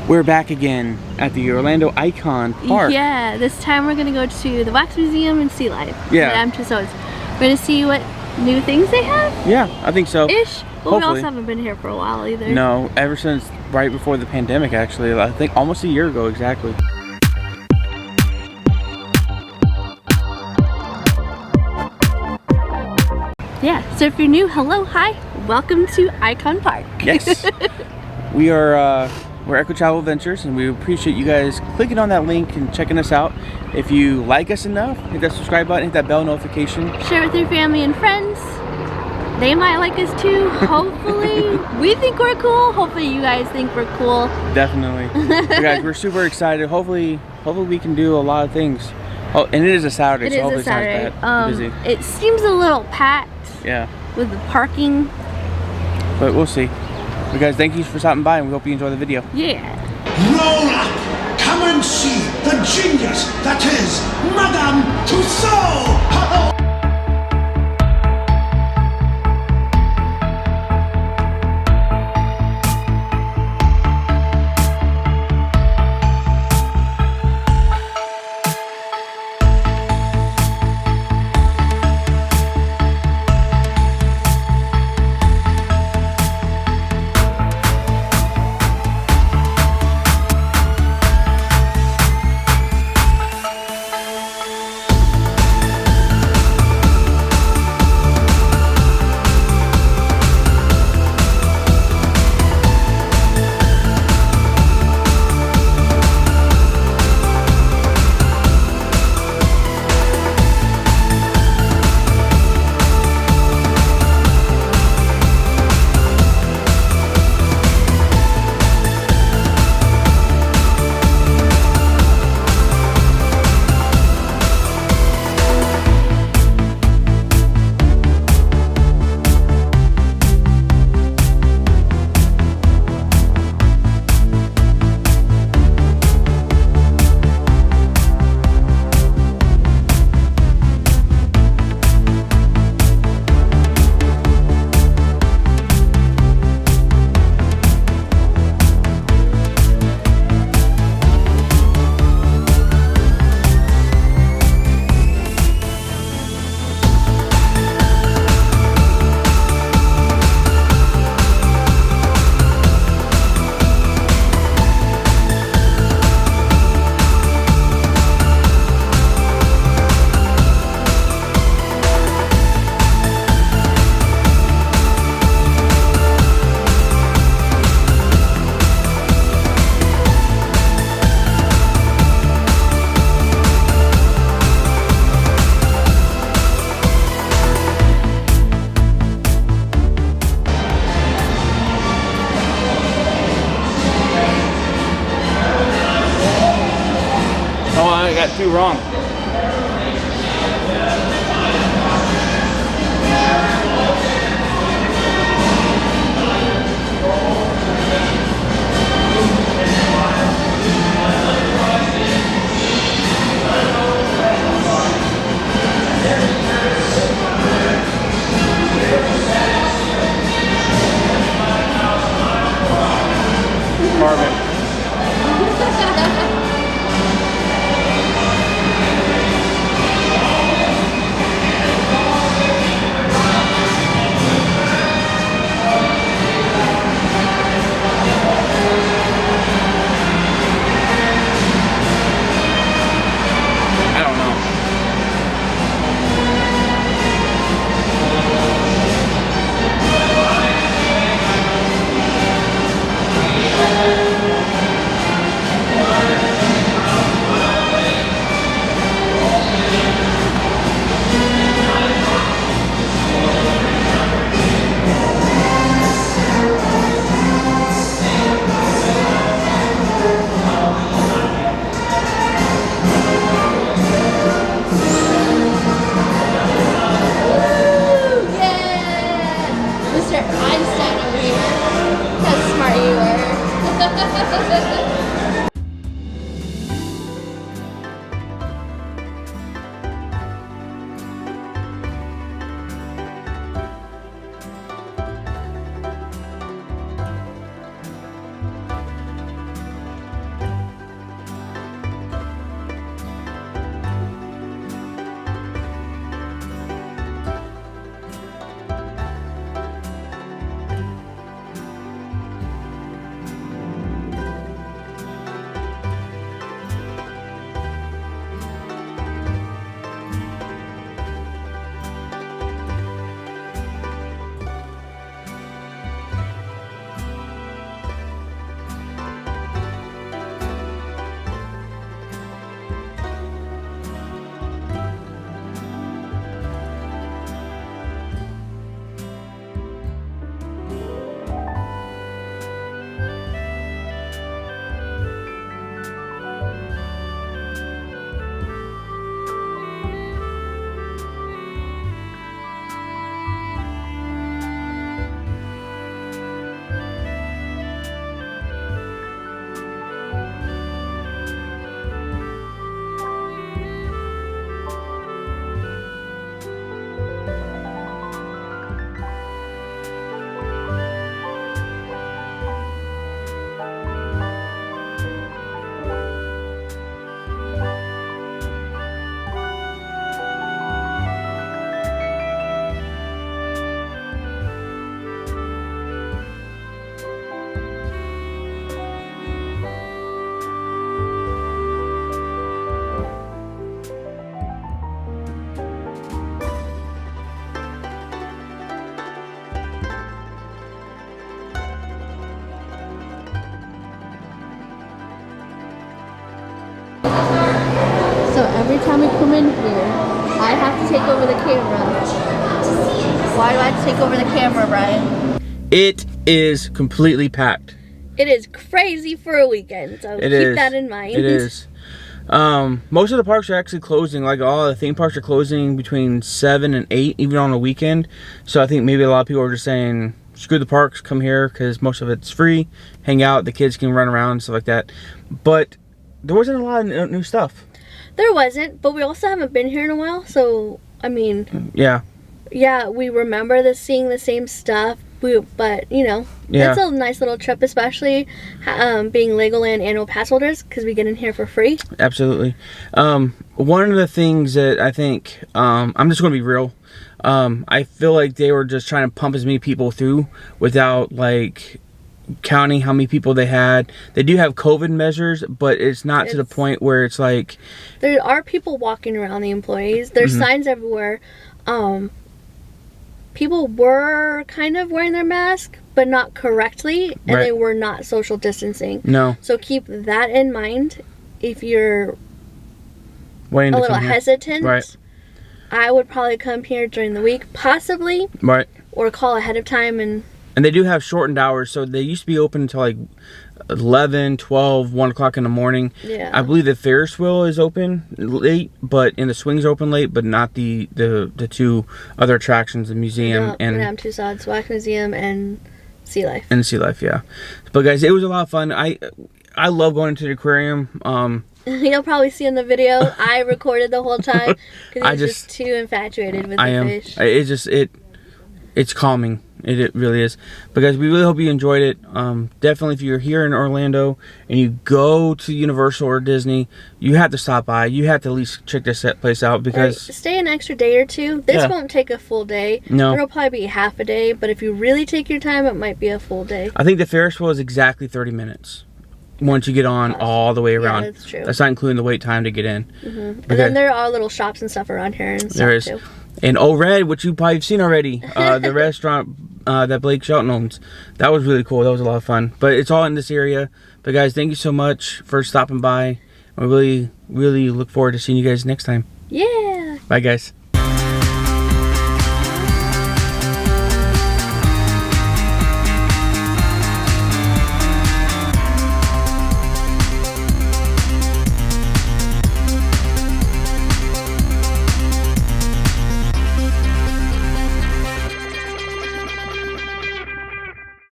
We're back again at the Orlando Icon Park. Yeah, this time we're gonna go to the Wax Museum and Sea Life. Yeah. Madame Tussauds. We're gonna see what new things they have. Yeah, I think so. Ish. But we Hopefully. also haven't been here for a while either. No, ever since right before the pandemic, actually. I think almost a year ago exactly. Yeah, so if you're new, hello, hi, welcome to Icon Park. Yes. We're Echo Travel Adventures, and we appreciate you guys clicking on that link and checking us out. If you like us enough, hit that subscribe button, hit that bell notification. Share with your family and friends. They might like us too, hopefully. We think we're cool. Hopefully you guys think we're cool. Definitely. You guys, we're super excited. Hopefully we can do a lot of things. Oh, and it is a Saturday, It so is hopefully a Saturday. it's not that busy. It seems a little packed. Yeah. With the parking. But we'll see. You guys, thank you for stopping by, and we hope you enjoy the video. Yeah. Roll up! Come and see the genius that is Madame Tussauds! Oh, I got two wrong. Carbon. I don't know. Every time we come in here, I have to take over the camera. Why do I have to take over the camera, Brian? It is completely packed. It is crazy for a weekend, so keep that in mind. It is. Most of the parks are actually closing. Like all the theme parks are closing between 7 and 8, even on a weekend. So I think maybe a lot of people are just saying, screw the parks, come here, because most of it's free. Hang out, the kids can run around and stuff like that. But there wasn't a lot of new stuff. There wasn't, but we also haven't been here in a while, so I mean, yeah, we remember seeing the same stuff. But you know, it's a nice little trip, especially being Legoland annual pass holders, because we get in here for free. Absolutely. One of the things that I think, I'm just going to be real. I feel like they were just trying to pump as many people through without like counting how many people they had. They do have COVID measures, but it's not to the point where it's like, there are people walking around, the employees. There's signs everywhere. People were kind of wearing their mask, but not correctly, and they were not social distancing. No. So keep that in mind if you're waiting a little hesitant. Right. I would probably come here during the week, possibly. Right. Or call ahead of time. And they do have shortened hours, so they used to be open until like 11, 12, 1 o'clock in the morning. Yeah. I believe the Ferris wheel is open late, and the swings are open late, but not the two other attractions, the museum and Tussauds, Wax Museum and Sea Life. And Sea Life, yeah. But guys, it was a lot of fun. I love going to the aquarium. You'll probably see in the video, I recorded the whole time because I was just too infatuated with the fish. It's calming. It really is. But guys, we really hope you enjoyed it. Definitely, if you're here in Orlando and you go to Universal or Disney, you have to stop by. You have to at least check this place out, because stay an extra day or two. This won't take a full day. No, it'll probably be half a day. But if you really take your time, it might be a full day. I think the Ferris wheel is exactly 30 minutes once you get on all the way around. Yeah, that's true. That's not including the wait time to get in. And then there are little shops and stuff around here and stuff there is. Too. And Red, which you probably have seen already, the restaurant that Blake Shelton owns. That was really cool. That was a lot of fun. But it's all in this area. But guys, thank you so much for stopping by. I really, really look forward to seeing you guys next time. Yeah. Bye, guys.